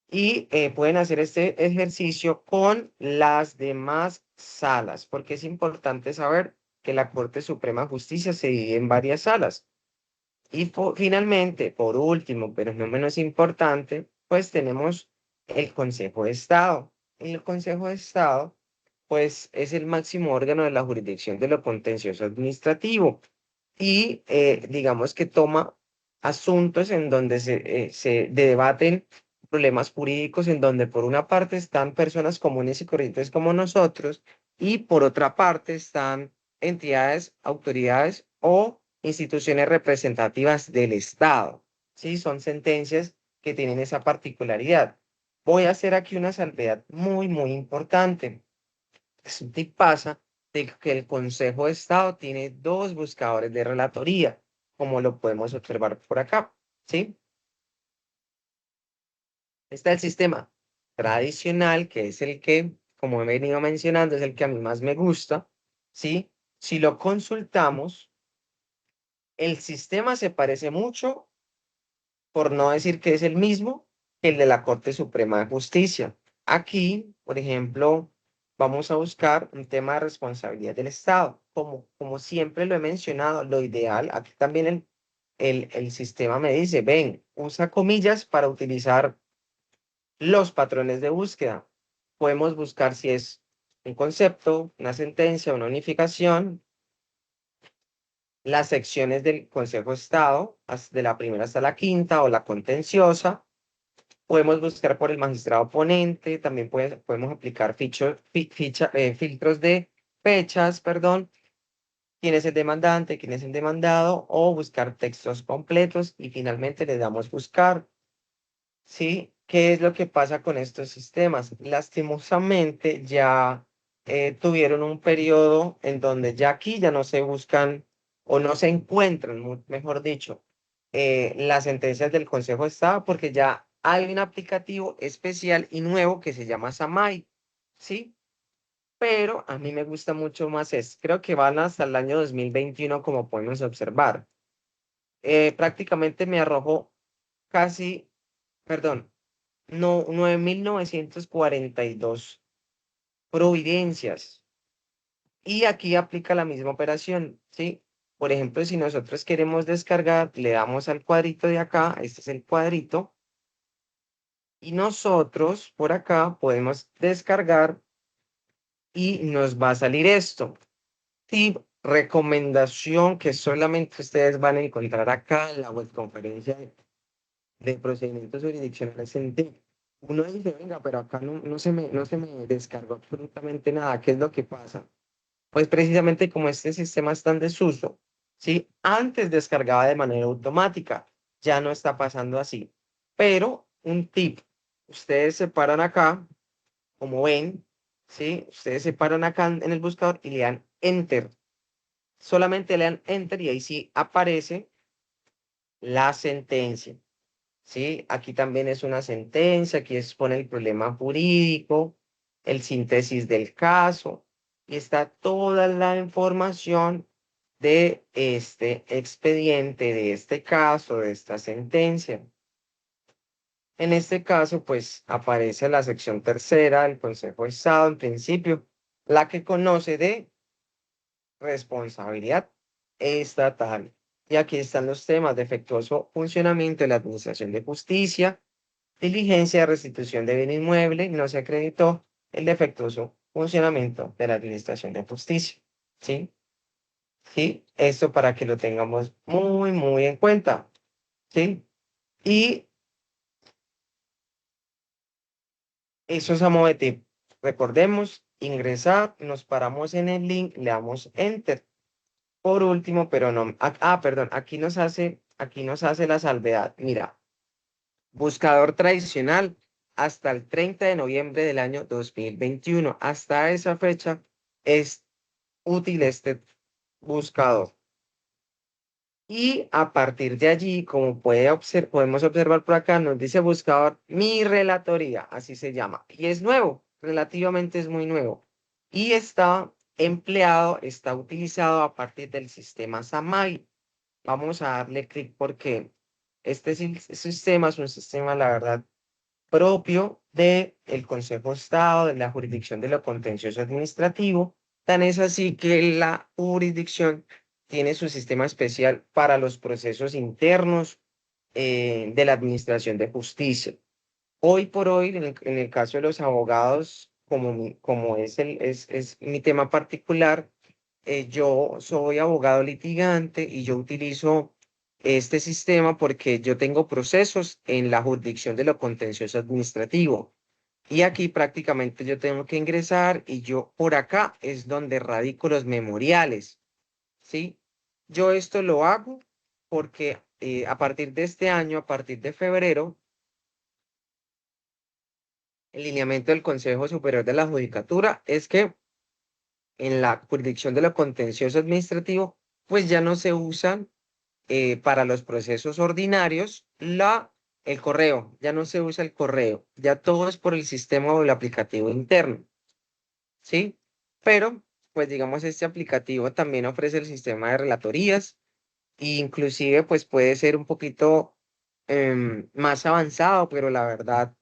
S1: Y pueden hacer este ejercicio con las demás salas, porque es importante saber que la Corte Suprema de Justicia se divide en varias salas. Y finalmente, por último, pero no menos importante, pues tenemos el Consejo de Estado. El Consejo de Estado, pues es el máximo órgano de la jurisdicción de lo contencioso administrativo y digamos que toma asuntos en donde se debaten problemas jurídicos en donde por una parte están personas comunes y corrientes como nosotros y por otra parte están entidades, autoridades o instituciones representativas del Estado. Sí, son sentencias que tienen esa particularidad. Voy a hacer aquí una salvedad muy importante. Resulta y pasa de que el Consejo de Estado tiene dos buscadores de relatoría, como lo podemos observar por acá, ¿sí? Está el sistema tradicional, que es el que, como he venido mencionando, es el que a mí más me gusta, ¿sí? Si lo consultamos, el sistema se parece mucho, por no decir que es el mismo que el de la Corte Suprema de Justicia. Aquí, por ejemplo, vamos a buscar un tema de responsabilidad del Estado. Como siempre lo he mencionado, lo ideal, aquí también el sistema me dice, ven, usa comillas para utilizar los patrones de búsqueda. Podemos buscar si es un concepto, una sentencia, una unificación, las secciones del Consejo de Estado, de la primera hasta la quinta, o la contenciosa. Podemos buscar por el magistrado ponente, también podemos aplicar filtros de fechas, perdón, quién es el demandante, quién es el demandado, o buscar textos completos y finalmente le damos buscar. ¿Sí? ¿Qué es lo que pasa con estos sistemas? Lastimosamente ya tuvieron un periodo en donde ya aquí ya no se buscan o no se encuentran, mejor dicho, las sentencias del Consejo de Estado porque ya hay un aplicativo especial y nuevo que se llama Samai, ¿sí? Pero a mí me gusta mucho más creo que van hasta el año 2021 como podemos observar. Prácticamente me arrojó casi, perdón, no, 9.942 providencias. Y aquí aplica la misma operación, ¿sí? Por ejemplo, si nosotros queremos descargar, le damos al cuadrito de acá, este es el cuadrito, y nosotros por acá podemos descargar y nos va a salir esto. Tip, recomendación que solamente ustedes van a encontrar acá en la webconferencia de procedimientos jurisdiccionales en TIC. Uno dice, venga, pero acá no se me descargó absolutamente nada. ¿Qué es lo que pasa? Pues precisamente como este sistema está en desuso, ¿sí? Antes descargaba de manera automática, ya no está pasando así. Pero un tip, ustedes se paran acá, como ven, ¿sí? Ustedes se paran acá en el buscador y le dan Enter. Solamente le dan Enter y ahí sí aparece la sentencia. ¿Sí? Aquí también es una sentencia, aquí expone el problema jurídico, el síntesis del caso, y está toda la información de este expediente, de este caso, de esta sentencia. En este caso, pues aparece la sección tercera del Consejo de Estado, en principio, la que conoce de responsabilidad estatal. Y aquí están los temas: defectuoso funcionamiento de la Administración de Justicia, diligencia de restitución de bien inmueble, no se acreditó el defectuoso funcionamiento de la Administración de Justicia. ¿Sí? ¿Sí? Esto para que lo tengamos muy, muy en cuenta. ¿Sí? Y eso es a modo de tip. Recordemos, ingresar, nos paramos en el link, le damos enter. Por último, pero no, perdón, aquí nos hace la salvedad. Mira, buscador tradicional hasta el 30 de noviembre del año 2021. Hasta esa fecha es útil este buscador. Y a partir de allí, como podemos observar por acá, nos dice buscador mi relatoría, así se llama. Y es nuevo, relativamente es muy nuevo. Y está empleado, está utilizado a partir del sistema SAMAI. Vamos a darle clic porque este sistema es un sistema, la verdad, propio del Consejo de Estado, de la jurisdicción de lo contencioso administrativo. Tan es así que la jurisdicción tiene su sistema especial para los procesos internos de la Administración de Justicia. Hoy por hoy, en el caso de los abogados, como es mi tema particular, yo soy abogado litigante y yo utilizo este sistema porque yo tengo procesos en la jurisdicción de lo contencioso administrativo. Y aquí prácticamente yo tengo que ingresar y yo por acá es donde radico los memoriales, ¿sí? Yo esto lo hago porque a partir de este año, a partir de febrero, el lineamiento del Consejo Superior de la Judicatura es que en la jurisdicción de lo contencioso administrativo, pues ya no se usan para los procesos ordinarios el correo, ya no se usa el correo, ya todo es por el sistema o el aplicativo interno, ¿sí? Pero, pues digamos, este aplicativo también ofrece el sistema de relatorías e inclusive pues puede ser un poquito más avanzado, pero la verdad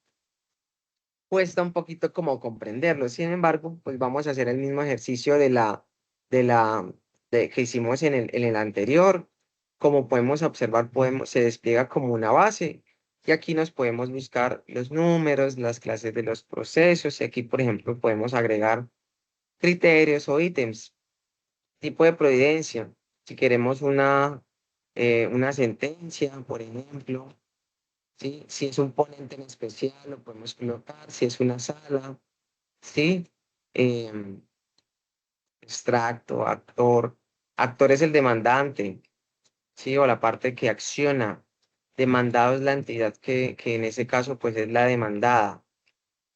S1: cuesta un poquito como comprenderlo. Sin embargo, pues vamos a hacer el mismo ejercicio de la, que hicimos en el anterior. Como podemos observar, se despliega como una base y aquí nos podemos buscar los números, las clases de los procesos y aquí, por ejemplo, podemos agregar criterios o ítems, tipo de providencia. Si queremos una sentencia, por ejemplo, ¿sí? Si es un ponente en especial, lo podemos colocar, si es una sala, ¿sí? Em, extracto, actor. Actor es el demandante, ¿sí? O la parte que acciona. Demandado es la entidad que en ese caso, pues, es la demandada,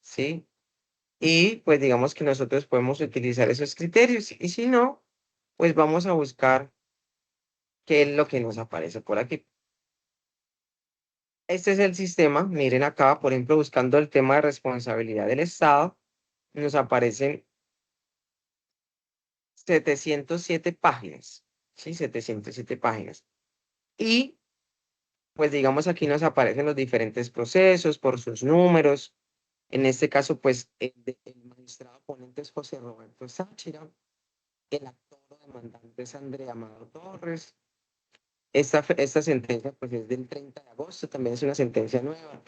S1: ¿sí? Y, pues, digamos que nosotros podemos utilizar esos criterios. Y si no, pues vamos a buscar qué es lo que nos aparece por aquí. Este es el sistema. Miren acá, por ejemplo, buscando el tema de responsabilidad del Estado, nos aparecen 707 páginas, ¿sí? 707 páginas. Y pues digamos aquí nos aparecen los diferentes procesos por sus números. En este caso, pues el magistrado ponente es José Roberto Sáchira, el actor o demandante es Andrea Amado Torres. Esta sentencia pues es del 30 de agosto, también es una sentencia nueva.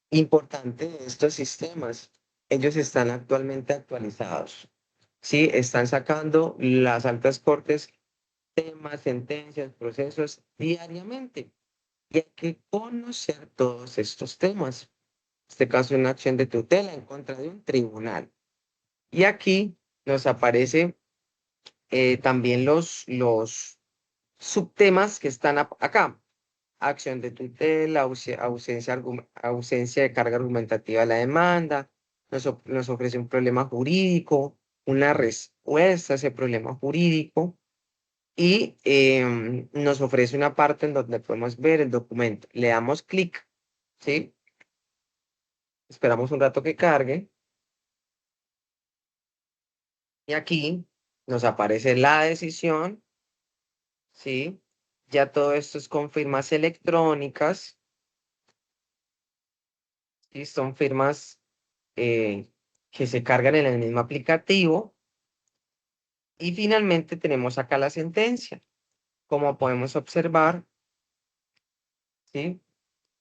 S1: Importante de estos sistemas, ellos están actualmente actualizados. Sí, están sacando las altas cortes temas, sentencias, procesos diariamente. Y hay que conocer todos estos temas. En este caso, una acción de tutela en contra de un tribunal. Y aquí nos aparece también los subtemas que están acá. Acción de tutela, ausencia de carga argumentativa de la demanda, nos ofrece un problema jurídico, una respuesta a ese problema jurídico y nos ofrece una parte en donde podemos ver el documento. Le damos clic, ¿sí? Esperamos un rato que cargue y aquí nos aparece la decisión, ¿sí? Ya todo esto es con firmas electrónicas, ¿sí? Son firmas eh, que se cargan en el mismo aplicativo. Y finalmente tenemos acá la sentencia. Como podemos observar, ¿sí?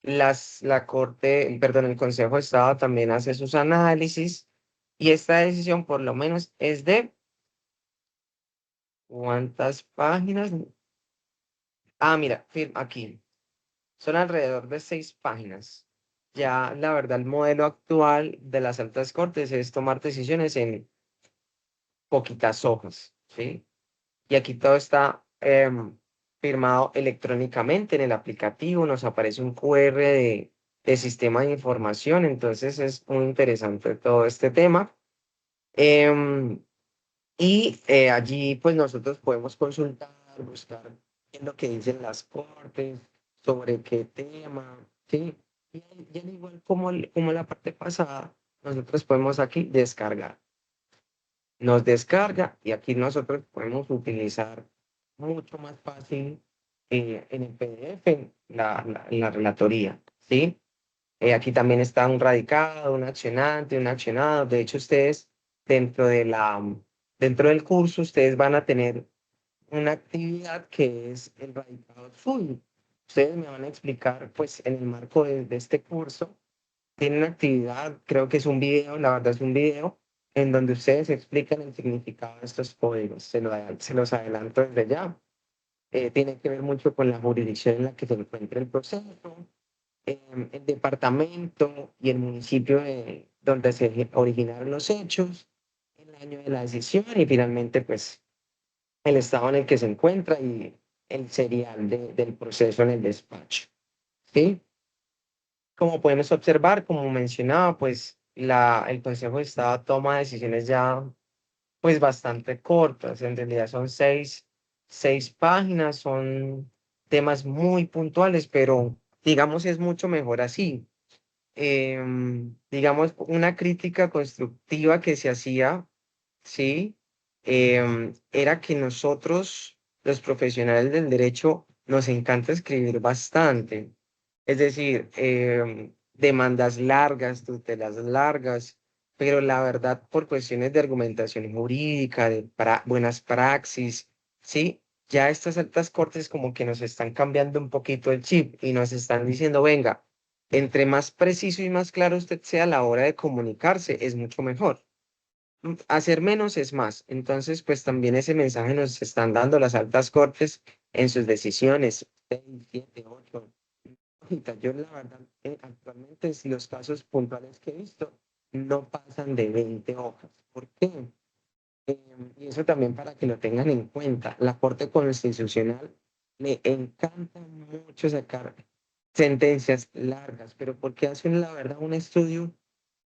S1: el Consejo de Estado también hace sus análisis y esta decisión por lo menos es de ¿cuántas páginas? Ah, mira, aquí. Son alrededor de 6 páginas. Ya, la verdad, el modelo actual de las altas cortes es tomar decisiones en poquitas hojas, ¿sí? Y aquí todo está firmado electrónicamente en el aplicativo, nos aparece un QR de sistema de información, entonces es muy interesante todo este tema. Em, allí pues nosotros podemos consultar, buscar qué es lo que dicen las cortes, sobre qué tema, ¿sí? Y al igual como la parte pasada, nosotros podemos aquí descargar. Nos descarga y aquí nosotros podemos utilizar mucho más fácil en el PDF la relatoría, ¿sí? Aquí también está un radicado, un accionante, un accionado. De hecho, ustedes dentro dentro del curso, ustedes van a tener una actividad que es el radicado azul. Ustedes me van a explicar, pues, en el marco de este curso, tiene una actividad, creo que es un video, la verdad es un video, en donde ustedes explican el significado de estos códigos. Se los adelanto desde ya. Tiene que ver mucho con la jurisdicción en la que se encuentra el proceso, el departamento y el municipio donde se originaron los hechos, el año de la decisión y finalmente, pues, el estado en el que se encuentra y el serial del proceso en el despacho. ¿Sí? Como podemos observar, como mencionaba, pues el Consejo de Estado toma decisiones ya pues bastante cortas, en realidad son 6 páginas, son temas muy puntuales, pero digamos es mucho mejor así. Digamos, una crítica constructiva que se hacía, ¿sí? Era que nosotros, los profesionales del derecho, nos encanta escribir bastante. Es decir, demandas largas, tutelas largas, pero la verdad, por cuestiones de argumentación jurídica, de buenas praxis, ¿sí? Ya estas altas cortes como que nos están cambiando un poquito el chip y nos están diciendo, venga, entre más preciso y más claro usted sea a la hora de comunicarse, es mucho mejor. Hacer menos es más. Entonces, pues también ese mensaje nos están dando las altas cortes en sus decisiones. 6, 7, 8. Yo la verdad, actualmente si los casos puntuales que he visto no pasan de 20 hojas. ¿Por qué? Y eso también para que lo tengan en cuenta. La Corte Constitucional le encanta mucho sacar sentencias largas, pero porque hacen la verdad un estudio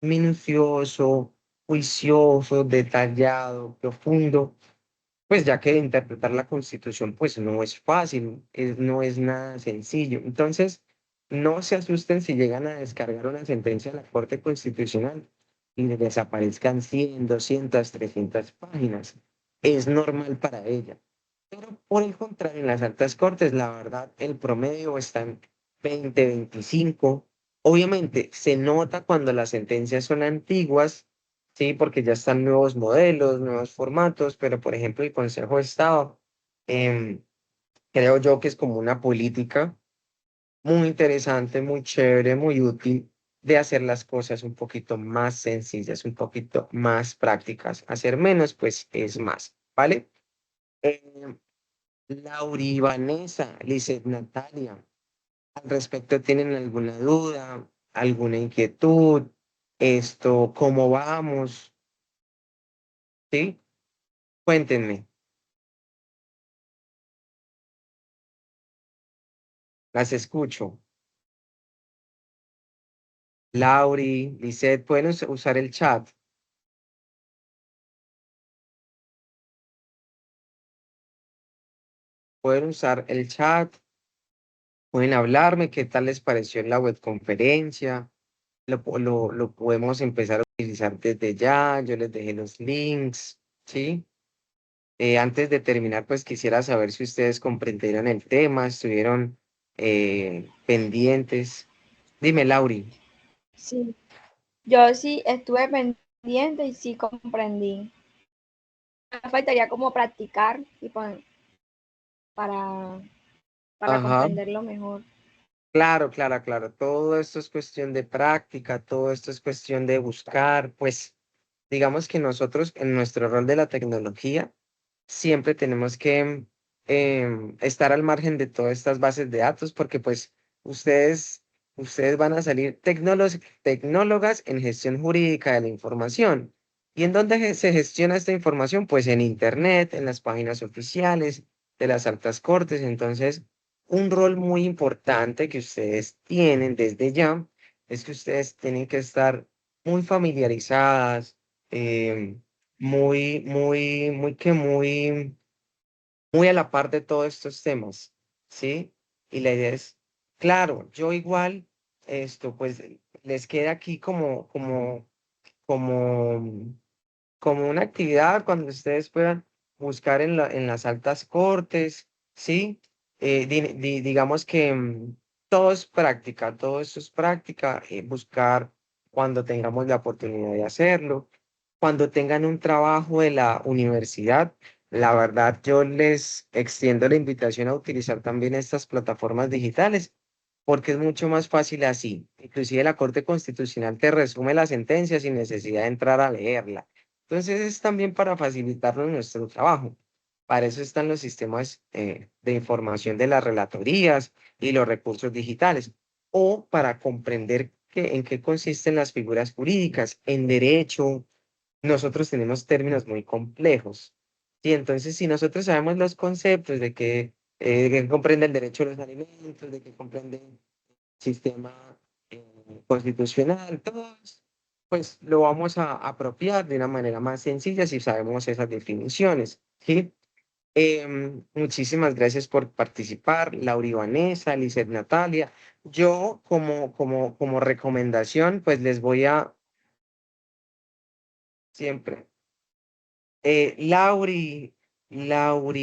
S1: minucioso, juicioso, detallado, profundo, pues ya que interpretar la Constitución pues no es fácil, no es nada sencillo. Entonces, no se asusten si llegan a descargar una sentencia de la Corte Constitucional y les desaparezcan 100, 200, 300 páginas. Es normal para ella. Pero por el contrario, en las altas cortes, la verdad, el promedio está en 20, 25. Obviamente, se nota cuando las sentencias son antiguas, sí, porque ya están nuevos modelos, nuevos formatos, pero por ejemplo, el Consejo de Estado, em, creo yo que es como una política muy interesante, muy chévere, muy útil de hacer las cosas un poquito más sencillas, un poquito más prácticas. Hacer menos, pues es más, ¿vale? Em, Lauri, Vanessa, Lizeth, Natalia, al respecto, ¿tienen alguna duda, alguna inquietud? Esto, ¿cómo vamos? ¿Sí? Cuéntenme, las escucho. Lauri, Lizeth, pueden usar el chat, pueden usar el chat, pueden hablarme, ¿qué tal les pareció la webconferencia? Lo podemos empezar a utilizar desde ya, yo les dejé los links, ¿sí? Antes de terminar, pues quisiera saber si ustedes comprendieron el tema, estuvieron pendientes. Dime, Lauri.
S2: Sí. Yo sí estuve pendiente y sí comprendí. Me faltaría como practicar y para, para
S1: Ajá,
S2: comprenderlo mejor.
S1: Claro, claro, claro. Todo esto es cuestión de práctica, todo esto es cuestión de buscar, pues digamos que nosotros en nuestro rol de la tecnología siempre tenemos que estar al margen de todas estas bases de datos porque pues ustedes, ustedes van a salir tecnólogas en gestión jurídica de la información. ¿Y en dónde se gestiona esta información? Pues en Internet, en las páginas oficiales de las altas cortes. Entonces, un rol muy importante que ustedes tienen desde ya es que ustedes tienen que estar muy familiarizadas, em, muy a la par de todos estos temas, ¿sí? Y la idea es, claro, yo igual, esto, pues, les queda aquí como, como una actividad cuando ustedes puedan buscar en las altas cortes, ¿sí? Digamos que todo es práctica, todo esto es práctica, buscar cuando tengamos la oportunidad de hacerlo, cuando tengan un trabajo de la universidad. La verdad, yo les extiendo la invitación a utilizar también estas plataformas digitales, porque es mucho más fácil así. Inclusive la Corte Constitucional te resume la sentencia sin necesidad de entrar a leerla. Entonces es también para facilitarnos nuestro trabajo. Para eso están los sistemas de información de las relatorías y los recursos digitales, o para comprender en qué consisten las figuras jurídicas. En derecho, nosotros tenemos términos muy complejos. Y entonces, si nosotros sabemos los conceptos de que comprende el derecho a los alimentos, de que comprende el sistema constitucional, todos, pues lo vamos a apropiar de una manera más sencilla si sabemos esas definiciones, ¿sí? Muchísimas gracias por participar, Laura y Vanessa, Lizeth, Natalia. Yo como recomendación, pues les voy a siempre. Lauri,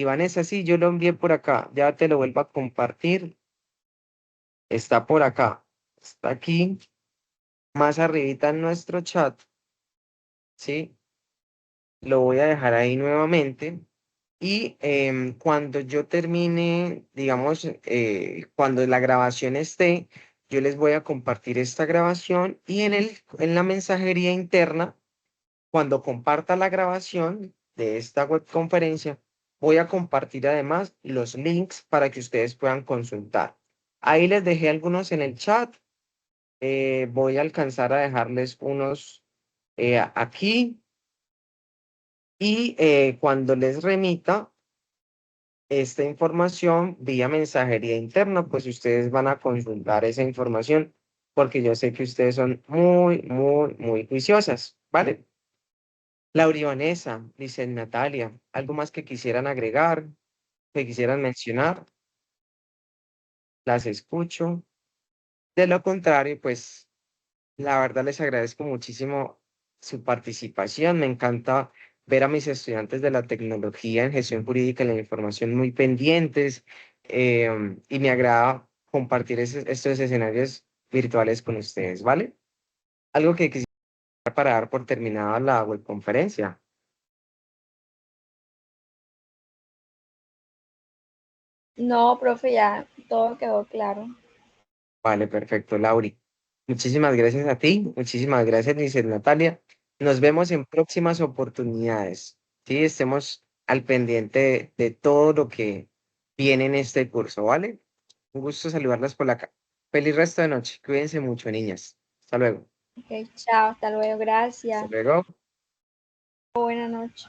S1: Vanessa, sí, yo lo envié por acá, ya te lo vuelvo a compartir, está por acá, está aquí, más arribita en nuestro chat, ¿sí? Lo voy a dejar ahí nuevamente. Y cuando yo termine, digamos, cuando la grabación esté, yo les voy a compartir esta grabación y en la mensajería interna, cuando comparta la grabación de esta webconferencia, voy a compartir además los links para que ustedes puedan consultar. Ahí les dejé algunos en el chat. Voy a alcanzar a dejarles unos aquí y cuando les remita esta información vía mensajería interna, pues ustedes van a consultar esa información porque yo sé que ustedes son muy juiciosas, ¿vale? Laura y Vanessa, dice Natalia, ¿algo más que quisieran agregar, que quisieran mencionar? Las escucho. De lo contrario, pues la verdad les agradezco muchísimo su participación. Me encanta ver a mis estudiantes de la tecnología en gestión jurídica y la información muy pendientes y me agrada compartir estos escenarios virtuales con ustedes, ¿vale? Algo que quisiera para dar por terminada la webconferencia.
S2: No, profe, ya todo quedó claro.
S1: Vale, perfecto, Lauri. Muchísimas gracias a ti, muchísimas gracias, Lice Natalia. Nos vemos en próximas oportunidades. Sí, estemos al pendiente de todo lo que viene en este curso, ¿vale? Un gusto saludarlas por acá. Feliz resto de noche. Cuídense mucho, niñas. Hasta luego.
S2: Ok, chao, hasta luego,
S1: Hasta
S2: gracias.
S1: luego.
S2: Buenas noches.